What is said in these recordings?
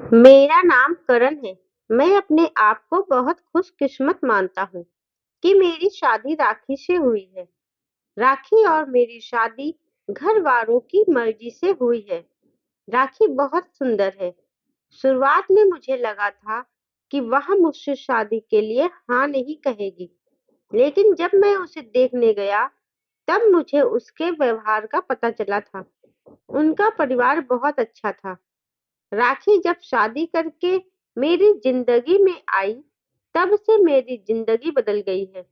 मेरा नाम करण है। मैं अपने आप को बहुत खुशकिस्मत मानता हूँ कि मेरी शादी राखी से हुई है। राखी और मेरी शादी घर वालों की मर्जी से हुई है। राखी बहुत सुंदर है। शुरुआत में मुझे लगा था कि वह मुझसे शादी के लिए हाँ नहीं कहेगी, लेकिन जब मैं उसे देखने गया, तब मुझे उसके व्यवहार का पता चला था। उनका परिवार बहुत अच्छा था। राखी जब शादी करके मेरी जिंदगी में आई, तब से मेरी जिंदगी बदल गई है।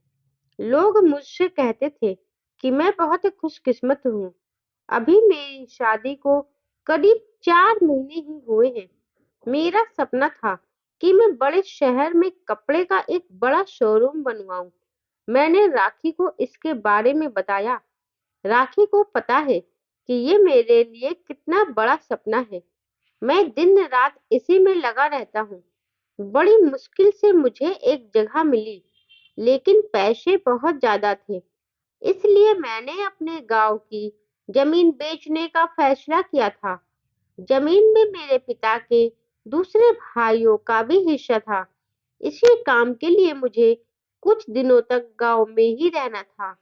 लोग मुझसे कहते थे कि मैं बहुत खुशकिस्मत हूँ। अभी मेरी शादी को करीब 4 महीने ही हुए हैं। मेरा सपना था कि मैं बड़े शहर में कपड़े का एक बड़ा शोरूम बनवाऊं। मैंने राखी को इसके बारे में बताया। राखी को पता है कि ये मेरे लिए कितना बड़ा सपना है। मैं दिन रात इसी में लगा रहता हूँ। बड़ी मुश्किल से मुझे एक जगह मिली, लेकिन पैसे बहुत ज्यादा थे। इसलिए मैंने अपने गांव की जमीन बेचने का फैसला किया था। जमीन में मेरे पिता के दूसरे भाइयों का भी हिस्सा था। इसी काम के लिए मुझे कुछ दिनों तक गांव में ही रहना था।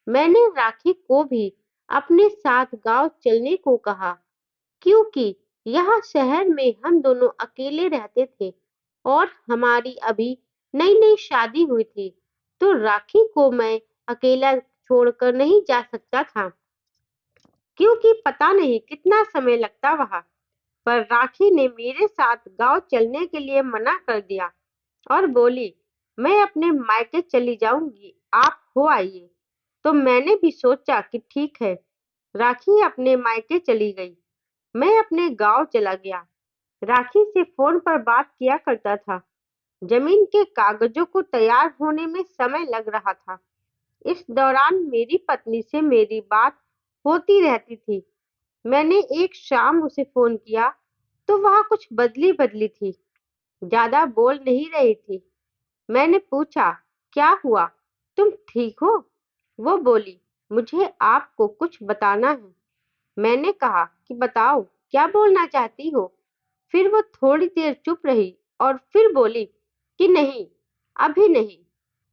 मैंने राखी को भी अपने साथ गांव चलने को कहा, क्योंकि यहाँ शहर में हम दोनों अकेले रहते थे और हमारी अभी नई नई शादी हुई थी, तो राखी को मैं अकेला छोड़कर नहीं जा सकता था, क्योंकि पता नहीं कितना समय लगता वहां। पर राखी ने मेरे साथ गांव चलने के लिए मना कर दिया और बोली, मैं अपने मायके चली जाऊंगी, आप हो आइए। तो मैंने भी सोचा कि ठीक है। राखी अपने मायके चली गई। मैं अपने गांव चला गया। राखी से फोन पर बात किया करता था। जमीन के कागजों को तैयार होने में समय लग रहा था। इस दौरान मेरी पत्नी से मेरी बात होती रहती थी। मैंने एक शाम उसे फोन किया, तो वह कुछ बदली बदली थी, ज्यादा बोल नहीं रही थी। मैंने पूछा, क्या हुआ, तुम ठीक हो? वो बोली, मुझे आपको कुछ बताना है। मैंने कहा कि बताओ, क्या बोलना चाहती हो? फिर वो थोड़ी देर चुप रही और फिर बोली कि नहीं, अभी नहीं,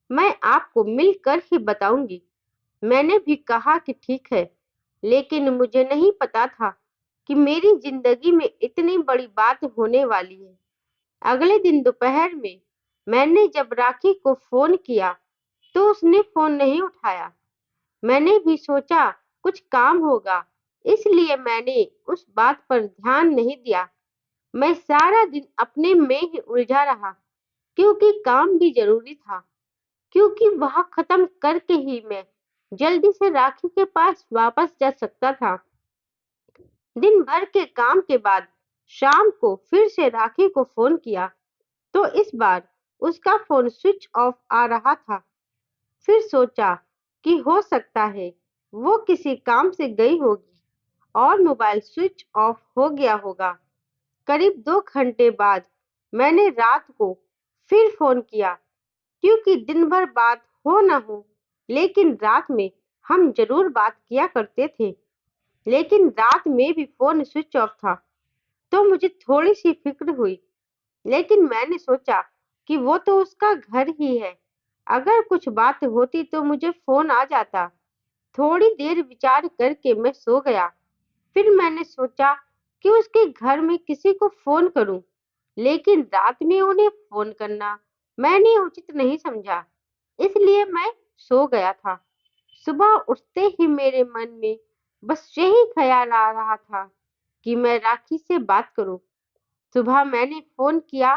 मैं आपको मिलकर ही बताऊंगी। मैंने भी कहा कि ठीक है, लेकिन मुझे नहीं पता था कि मेरी जिंदगी में इतनी बड़ी बात होने वाली है। अगले दिन दोपहर में मैंने जब राखी को फोन किया, तो उसने फोन नहीं उठाया। मैंने भी सोचा कुछ काम होगा, इसलिए मैंने उस बात पर ध्यान नहीं दिया। मैं सारा दिन अपने में ही उलझा रहा, क्योंकि काम भी जरूरी था, क्योंकि वह खत्म करके ही मैं जल्दी से राखी के पास वापस जा सकता था। दिन भर के काम के बाद शाम को फिर से राखी को फोन किया, तो इस बार उसका फोन स्विच ऑफ आ रहा था। फिर सोचा कि हो सकता है वो किसी काम से गई होगी और मोबाइल स्विच ऑफ हो गया होगा। करीब 2 घंटे बाद मैंने रात को फिर फोन किया, क्योंकि दिन भर बात हो ना हो, लेकिन रात में हम जरूर बात किया करते थे। लेकिन रात में भी फोन स्विच ऑफ था, तो मुझे थोड़ी सी फिक्र हुई। लेकिन मैंने सोचा कि वो तो उसका घर ही है, अगर कुछ बात होती तो मुझे फोन आ जाता। थोड़ी देर विचार करके मैं सो गया। फिर मैंने सोचा कि उसके घर में किसी को फोन करूं, लेकिन रात में उन्हें फोन करना मैंने उचित नहीं समझा, इसलिए मैं सो गया था। सुबह उठते ही मेरे मन में बस यही ख्याल आ रहा था कि मैं राखी से बात करूं। सुबह मैंने फोन किया,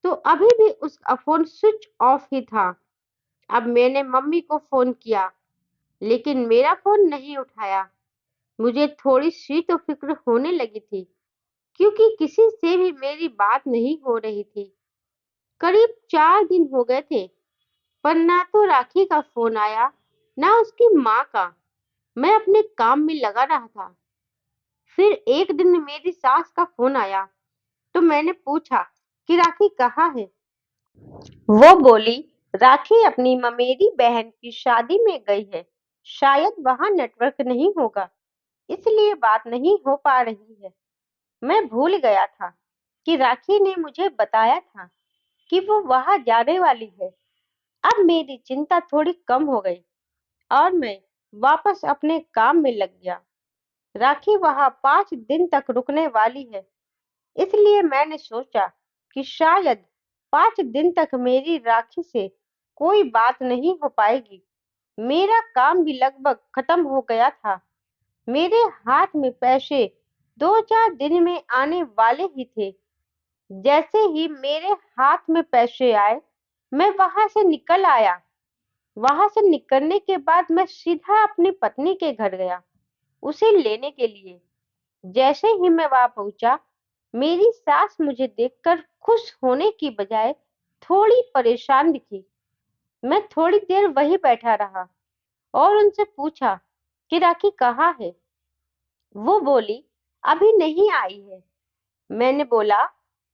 तो अभी भी उसका फोन स्विच ऑफ ही था। अब मैंने मम्मी को फोन किया, लेकिन मेरा फोन नहीं उठाया। मुझे थोड़ी सी तो फिक्र होने लगी थी, क्योंकि किसी से भी मेरी बात नहीं हो रही थी। करीब 4 दिन हो गए थे, पर ना तो राखी का फोन आया, ना उसकी माँ का। मैं अपने काम में लगा रहा था। फिर एक दिन मेरी सास का फोन आया, तो मैंने पूछा कि राखी कहाँ है। वो बोली, राखी अपनी ममेरी बहन की शादी में गई है, शायद वहां नेटवर्क नहीं होगा, इसलिए बात नहीं हो पा रही है। मैं भूल गया था कि राखी ने मुझे बताया था कि वो वहां जाने वाली है। अब मेरी चिंता थोड़ी कम हो गई और मैं वापस अपने काम में लग गया। राखी वहां 5 दिन तक रुकने वाली है, इसलिए मैंने सोचा कि शायद 5 दिन तक मेरी राखी से कोई बात नहीं हो पाएगी। मेरा काम भी लगभग खत्म हो गया था। मेरे हाथ में पैसे 2-4 दिन में आने वाले ही थे। जैसे ही मेरे हाथ में पैसे आए, मैं वहां से निकल आया। वहां से निकलने के बाद मैं सीधा अपनी पत्नी के घर गया, उसे लेने के लिए। जैसे ही मैं वहां पहुंचा, मेरी सास मुझे देखकर खुश होने की बजाय थोड़ी परेशान दिखी। मैं थोड़ी देर वहीं बैठा रहा और उनसे पूछा कि राखी कहाँ है। वो बोली, अभी नहीं आई है। मैंने बोला,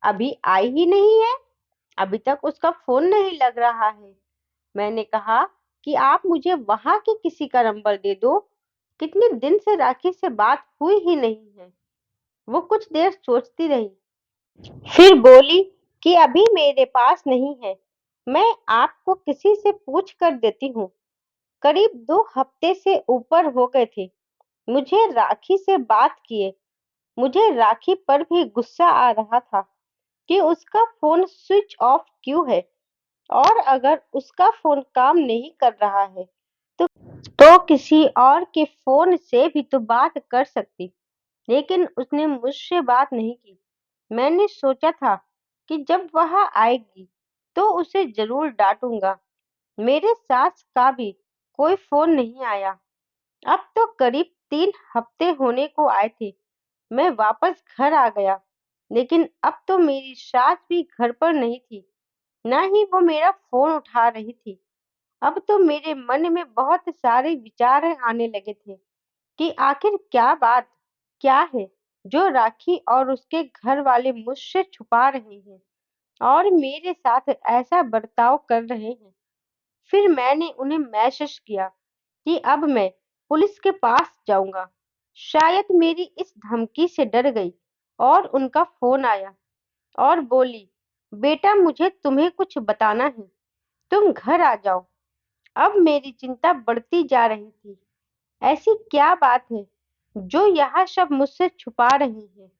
अभी आई ही नहीं है, अभी तक उसका फोन नहीं लग रहा है। मैंने कहा कि आप मुझे वहां के किसी का नंबर दे दो। कितने दिन से राखी से बात हुई ही नहीं है। वो कुछ देर सोचती रही, फिर बोली कि अभी मेरे पास नहीं है, मैं आपको किसी से पूछ कर देती हूँ। करीब 2 हफ्ते से ऊपर हो गए थे मुझे राखी से बात किए। मुझे राखी पर भी गुस्सा आ रहा था कि उसका फोन स्विच ऑफ क्यों है, और अगर उसका फोन काम नहीं कर रहा है तो किसी और के फोन से भी तो बात कर सकती। लेकिन उसने मुझसे बात नहीं की। मैंने सोचा था कि जब वह आएगी तो उसे जरूर डांटूंगा। मेरे सास का भी कोई फोन नहीं आया। अब तो करीब 3 हफ्ते होने को आए थे। मैं वापस घर आ गया, लेकिन अब तो मेरी सास भी घर पर नहीं थी, न ही वो मेरा फोन उठा रही थी। अब तो मेरे मन में बहुत सारे विचार आने लगे थे कि आखिर क्या है जो राखी और उसके घर वाले मुझसे छुपा रहे हैं और मेरे साथ ऐसा बर्ताव कर रहे हैं। फिर मैंने उन्हें मैसेज किया कि अब मैं पुलिस के पास जाऊंगा। शायद मेरी इस धमकी से डर गई और उनका फोन आया और बोली, बेटा मुझे तुम्हें कुछ बताना है, तुम घर आ जाओ। अब मेरी चिंता बढ़ती जा रही थी। ऐसी क्या बात है जो यहाँ सब मुझसे छुपा रही हैं?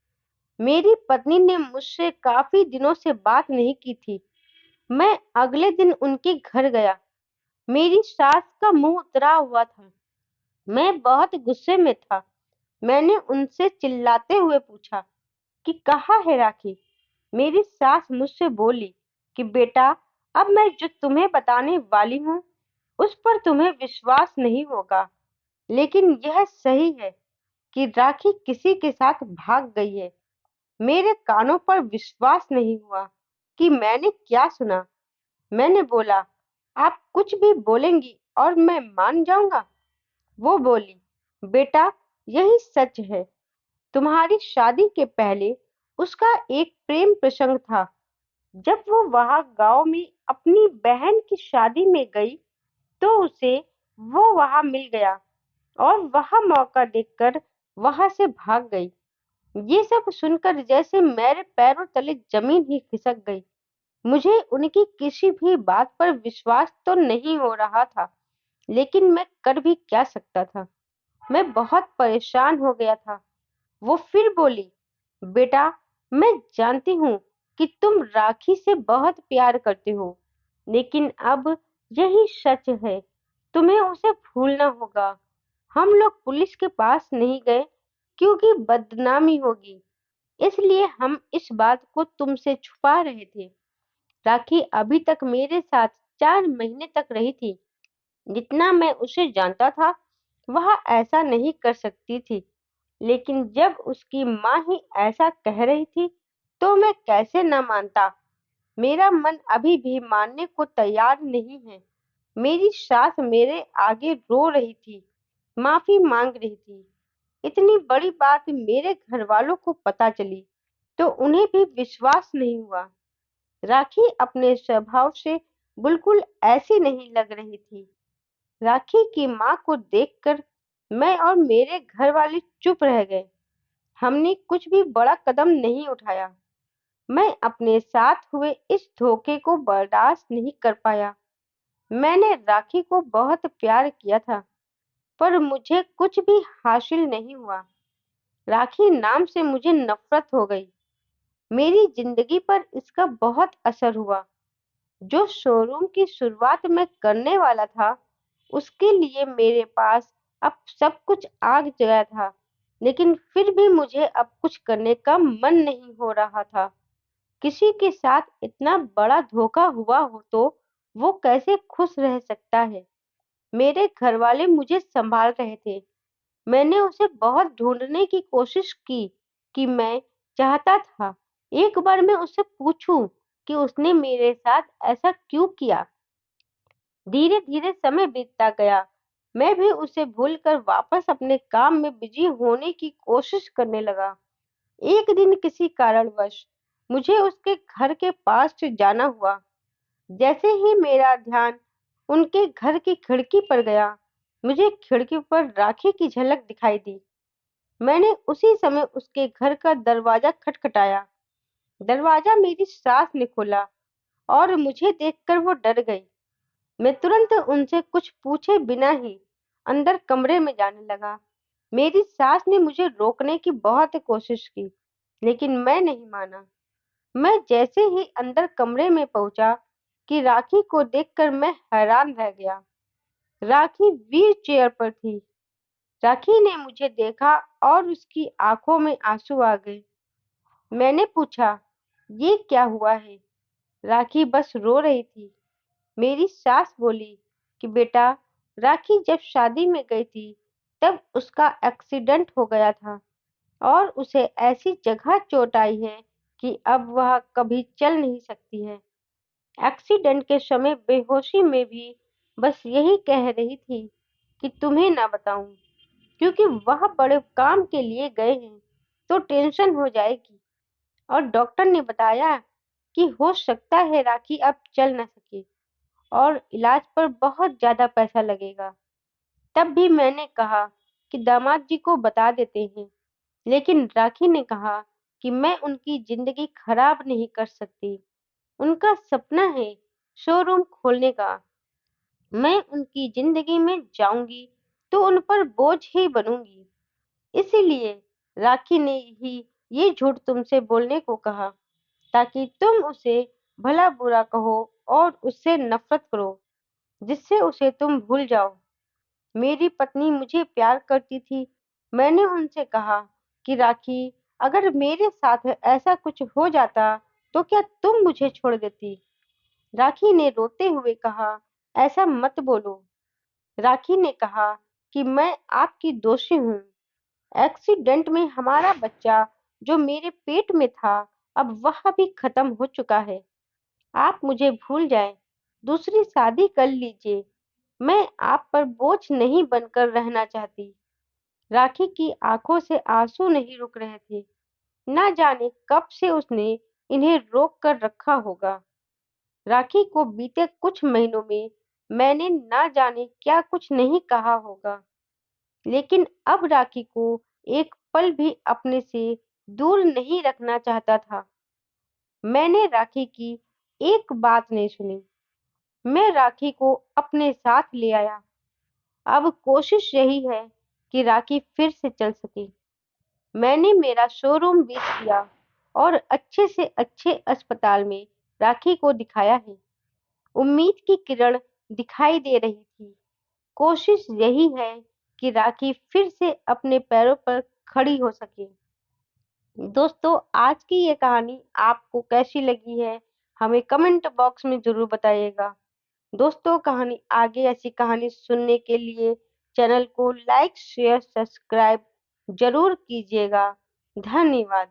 मेरी पत्नी ने मुझसे काफी दिनों से बात नहीं की थी। मैं अगले दिन उनके घर गया। मेरी सास का मुंह उतरा हुआ था। मैं बहुत गुस्से में था। मैंने उनसे चिल्लाते हुए पूछा कि कहाँ है राखी। मेरी सास मुझसे बोली कि बेटा, अब मैं जो तुम्हें बताने वाली हूँ उस पर तुम्हें विश्वास नहीं होगा, लेकिन यह सही है कि राखी किसी के साथ भाग गई है। मेरे कानों पर विश्वास नहीं हुआ कि मैंने क्या सुना। मैंने बोला, आप कुछ भी बोलेंगी और मैं मान जाऊंगा। वो बोली, बेटा यही सच है। तुम्हारी शादी के पहले उसका एक प्रेम प्रसंग था। जब वो वहां गांव में अपनी बहन की शादी में गई तो उसे वो वहां मिल गया और वह मौका देखकर वहां से भाग गई। ये सब सुनकर जैसे मेरे पैरों तले जमीन ही खिसक गई। मुझे उनकी किसी भी बात पर विश्वास तो नहीं हो रहा था, लेकिन मैं कर भी क्या सकता था। मैं बहुत परेशान हो गया था। वो फिर बोली, बेटा मैं जानती हूँ कि तुम राखी से बहुत प्यार करते हो, लेकिन अब यही सच है, तुम्हें उसे भूलना होगा। हम लोग पुलिस के पास नहीं गए क्योंकि बदनामी होगी, इसलिए हम इस बात को तुमसे छुपा रहे थे। राखी अभी तक मेरे साथ 4 महीने तक रही थी। जितना मैं उसे जानता था वह ऐसा नहीं कर सकती थी, लेकिन जब उसकी माँ ही ऐसा कह रही थी तो मैं कैसे न मानता। मेरा मन अभी भी मानने को तैयार नहीं है। मेरी सास मेरे आगे रो रही थी, माफी मांग रही थी। इतनी बड़ी बात मेरे घर वालों को पता चली तो उन्हें भी विश्वास नहीं हुआ। राखी अपने स्वभाव से बिल्कुल ऐसी नहीं लग रही थी। राखी की माँ को देखकर मैं और मेरे घर वाले चुप रह गए। हमने कुछ भी बड़ा कदम नहीं उठाया। मैं अपने साथ हुए इस धोखे को बर्दाश्त नहीं कर पाया। मैंने राखी को बहुत प्यार किया था, पर मुझे कुछ भी हासिल नहीं हुआ। राखी नाम से मुझे नफरत हो गई। मेरी जिंदगी पर इसका बहुत असर हुआ। जो शोरूम की शुरुआत मैं करने वाला था, उसके लिए मेरे पास अब सब कुछ आ गया था, लेकिन फिर भी मुझे अब कुछ करने का मन नहीं हो रहा था। किसी के साथ इतना बड़ा धोखा हुआ हो तो वो कैसे खुश रह सकता है? मेरे घरवाले मुझे संभाल रहे थे। मैंने उसे बहुत ढूंढने की कोशिश की कि मैं चाहता था एक बार मैं उससे पूछूं कि उसने मेरे साथ ऐसा क्यों किया। धीरे-धीरे समय बीतता गया। मैं भी उसे भूलकर वापस अपने काम में बिजी होने की कोशिश करने लगा। एक दिन किसी कारणवश मुझे उसके घर के पास से जाना हुआ। जैसे ही मेरा ध्यान उनके घर की खिड़की पर गया, मुझे खिड़की पर राखी की झलक दिखाई दी। मैंने उसी समय उसके घर का दरवाजा खटखटाया। दरवाजा मेरी सास ने खोला और मुझे देखकर वो डर गई। मैं तुरंत उनसे कुछ पूछे बिना ही अंदर कमरे में जाने लगा। मेरी सास ने मुझे रोकने की बहुत कोशिश की, लेकिन मैं नहीं माना। मैं जैसे ही अंदर कमरे में पहुंचा कि राखी को देखकर मैं हैरान रह गया। राखी व्हील चेयर पर थी। राखी ने मुझे देखा और उसकी आंखों में आंसू आ गए। मैंने पूछा, ये क्या हुआ है? राखी बस रो रही थी। मेरी सास बोली कि बेटा, राखी जब शादी में गई थी, तब उसका एक्सीडेंट हो गया था और उसे ऐसी जगह चोट आई है कि अब वह कभी चल नहीं सकती है। एक्सीडेंट के समय बेहोशी में भी बस यही कह रही थी कि तुम्हें ना बताऊं, क्योंकि वह बड़े काम के लिए गए हैं तो टेंशन हो जाएगी। और डॉक्टर ने बताया कि हो सकता है राखी अब चल न सके और इलाज पर बहुत ज्यादा पैसा लगेगा। तब भी मैंने कहा कि दामाद जी को बता देते हैं, लेकिन राखी ने कहा कि मैं उनकी जिंदगी खराब नहीं कर सकती। उनका सपना है शोरूम खोलने का। मैं उनकी जिंदगी में जाऊंगी तो उन पर बोझ ही बनूंगी। इसीलिए राखी ने ही ये झूठ तुमसे बोलने को कहा, ताकि तुम उसे भला बुरा कहो और उससे नफरत करो, जिससे उसे तुम भूल जाओ। मेरी पत्नी मुझे प्यार करती थी। मैंने उनसे कहा कि राखी, अगर मेरे साथ ऐसा कुछ हो जाता तो क्या तुम मुझे छोड़ देती? राखी ने रोते हुए कहा, ऐसा मत बोलो। राखी ने कहा कि मैं आपकी दोषी हूँ। एक्सीडेंट में हमारा बच्चा जो मेरे पेट में था, अब वह भी खत्म हो चुका है। आप मुझे भूल जाएं, दूसरी शादी कर लीजिए। मैं आप पर बोझ नहीं बनकर रहना चाहती। राखी की आंखों से आंसू नहीं रुक रहे थे। ना जाने कब से उसने इन्हें रोक कर रखा होगा। राखी को बीते कुछ महीनों में मैंने ना जाने क्या कुछ नहीं कहा होगा, लेकिन अब राखी को एक पल भी अपने से दूर नहीं रखना चाहता था। मैंने राखी की एक बात नहीं सुनी। मैं राखी को अपने साथ ले आया। अब कोशिश यही है कि राखी फिर से चल सके। मैंने मेरा शोरूम बेच दिया और अच्छे से अच्छे अस्पताल में राखी को दिखाया है। उम्मीद की किरण दिखाई दे रही थी। कोशिश यही है कि राखी फिर से अपने पैरों पर खड़ी हो सके। दोस्तों, आज की ये कहानी आपको कैसी लगी है, हमें कमेंट बॉक्स में ज़रूर बताइएगा। दोस्तों, कहानी आगे ऐसी कहानी सुनने के लिए चैनल को लाइक, शेयर, सब्सक्राइब ज़रूर कीजिएगा। धन्यवाद।